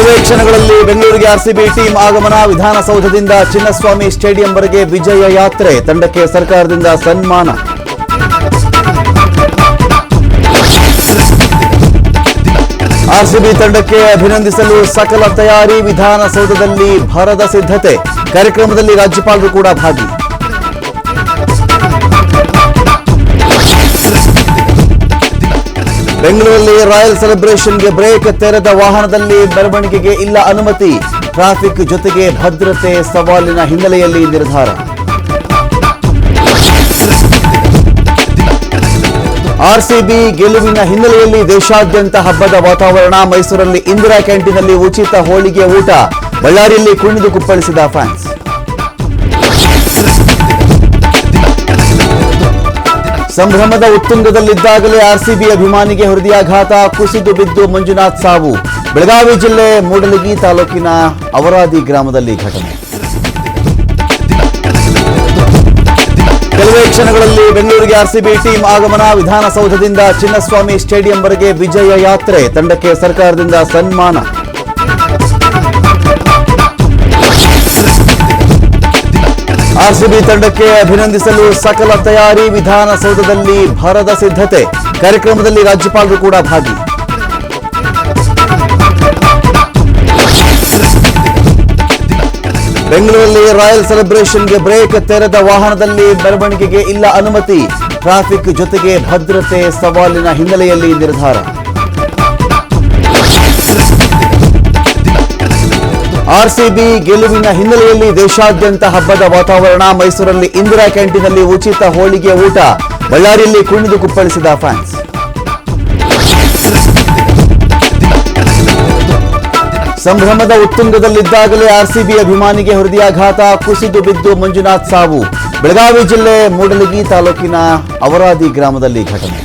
ಕೆಲವೇ ಕ್ಷಣಗಳಲ್ಲಿ ಬೆಂಗಳೂರಿಗೆ ಆರ್ಸಿಬಿ ಟೀಮ್ ಆಗಮನ. ವಿಧಾನಸೌಧದಿಂದ ಚಿನ್ನಸ್ವಾಮಿ ಸ್ಟೇಡಿಯಂವರೆಗೆ ವಿಜಯ ಯಾತ್ರೆ. ತಂಡಕ್ಕೆ ಸರ್ಕಾರದಿಂದ ಸನ್ಮಾನ. ಆರ್ಸಿಬಿ ತಂಡಕ್ಕೆ ಅಭಿನಂದಿಸಲು ಸಕಲ ತಯಾರಿ. ವಿಧಾನಸೌಧದಲ್ಲಿ ಭರದ ಸಿದ್ಧತೆ. ಕಾರ್ಯಕ್ರಮದಲ್ಲಿ ರಾಜ್ಯಪಾಲರು ಕೂಡ ಭಾಗಿ. ಬೆಂಗಳೂರಲ್ಲಿ ರಾಯಲ್ ಸೆಲೆಬ್ರೇಷನ್ಗೆ ಬ್ರೇಕ್. ತೆರೆದ ವಾಹನದಲ್ಲಿ ಮೆರವಣಿಗೆಗೆ ಇಲ್ಲ ಅನುಮತಿ. ಟ್ರಾಫಿಕ್ ಜೊತೆಗೆ ಭದ್ರತೆ ಸವಾಲಿನ ಹಿನ್ನೆಲೆಯಲ್ಲಿ ನಿರ್ಧಾರ. ಆರ್ಸಿಬಿ ಗೆಲುವಿನ ಹಿನ್ನೆಲೆಯಲ್ಲಿ ದೇಶಾದ್ಯಂತ ಹಬ್ಬದ ವಾತಾವರಣ. ಮೈಸೂರಲ್ಲಿ ಇಂದಿರಾ ಕ್ಯಾಂಟೀನ್ನಲ್ಲಿ ಉಚಿತ ಹೋಳಿಗೆ ಊಟ. ಬಳ್ಳಾರಿಯಲ್ಲಿ ಕುಣಿದು ಕುಪ್ಪಳಿಸಿದ ಫ್ಯಾನ್ಸ್. ಸಂಭ್ರಮದ ಉತ್ತುಂಗದಲ್ಲಿದ್ದಾಗಲೇ ಆರ್ಸಿಬಿ ಅಭಿಮಾನಿಗೆ ಹೃದಯಾಘಾತ. ಕುಸಿದು ಬಿದ್ದು ಮಂಜುನಾಥ್ ಸಾವು. ಬೆಳಗಾವಿ ಜಿಲ್ಲೆ ಮೂಡಲಗಿ ತಾಲೂಕಿನ ಅವರಾದಿ ಗ್ರಾಮದಲ್ಲಿ ಘಟನೆ. ಕೆಲವೇ ಕ್ಷಣಗಳಲ್ಲಿ ಬೆಂಗಳೂರಿಗೆ ಆರ್ಸಿಬಿ ಟೀಮ್ ಆಗಮನ. ವಿಧಾನಸೌಧದಿಂದ ಚಿನ್ನಸ್ವಾಮಿ ಸ್ಟೇಡಿಯಂವರೆಗೆ ವಿಜಯ ಯಾತ್ರೆ. ತಂಡಕ್ಕೆ ಸರ್ಕಾರದಿಂದ ಸನ್ಮಾನ. ಆರ್ಸಿಬಿ ತಂಡಕ್ಕೆ ಅಭಿನಂದಿಸಲು ಸಕಲ ತಯಾರಿ. ವಿಧಾನಸೌಧದಲ್ಲಿ ಭರದ ಸಿದ್ಧತೆ. ಕಾರ್ಯಕ್ರಮದಲ್ಲಿ ರಾಜ್ಯಪಾಲರು ಕೂಡ ಭಾಗಿ. ಬೆಂಗಳೂರಲ್ಲಿ ರಾಯಲ್ ಸೆಲೆಬ್ರೇಷನ್ಗೆ ಬ್ರೇಕ್. ತೆರೆದ ವಾಹನದಲ್ಲಿ ಮೆರವಣಿಗೆಗೆ ಇಲ್ಲ ಅನುಮತಿ. ಟ್ರಾಫಿಕ್ ಜೊತೆಗೆ ಭದ್ರತೆ ಸವಾಲಿನ ಹಿನ್ನೆಲೆಯಲ್ಲಿ ನಿರ್ಧಾರ. ಆರ್ಸಿಬಿ ಗೆಲುವಿನ ಹಿನ್ನೆಲೆಯಲ್ಲಿ ದೇಶಾದ್ಯಂತ ಹಬ್ಬದ ವಾತಾವರಣ. ಮೈಸೂರಲ್ಲಿ ಇಂದಿರಾ ಕ್ಯಾಂಟೀನ್ನಲ್ಲಿ ಉಚಿತ ಹೋಳಿಗೆ ಊಟ. ಬಳ್ಳಾರಿಯಲ್ಲಿ ಕುಣಿದು ಕುಪ್ಪಳಿಸಿದ ಫ್ಯಾನ್ಸ್. ಸಂಭ್ರಮದ ಉತ್ತುಂಗದಲ್ಲಿದ್ದಾಗಲೇ ಆರ್ಸಿಬಿ ಅಭಿಮಾನಿಗೆ ಹೃದಯಾಘಾತ. ಕುಸಿದು ಬಿದ್ದು ಮಂಜುನಾಥ್ ಸಾವು. ಬೆಳಗಾವಿ ಜಿಲ್ಲೆ ಮೂಡಲಗಿ ತಾಲೂಕಿನ ಅವರಾದಿ ಗ್ರಾಮದಲ್ಲಿ ಘಟನೆ.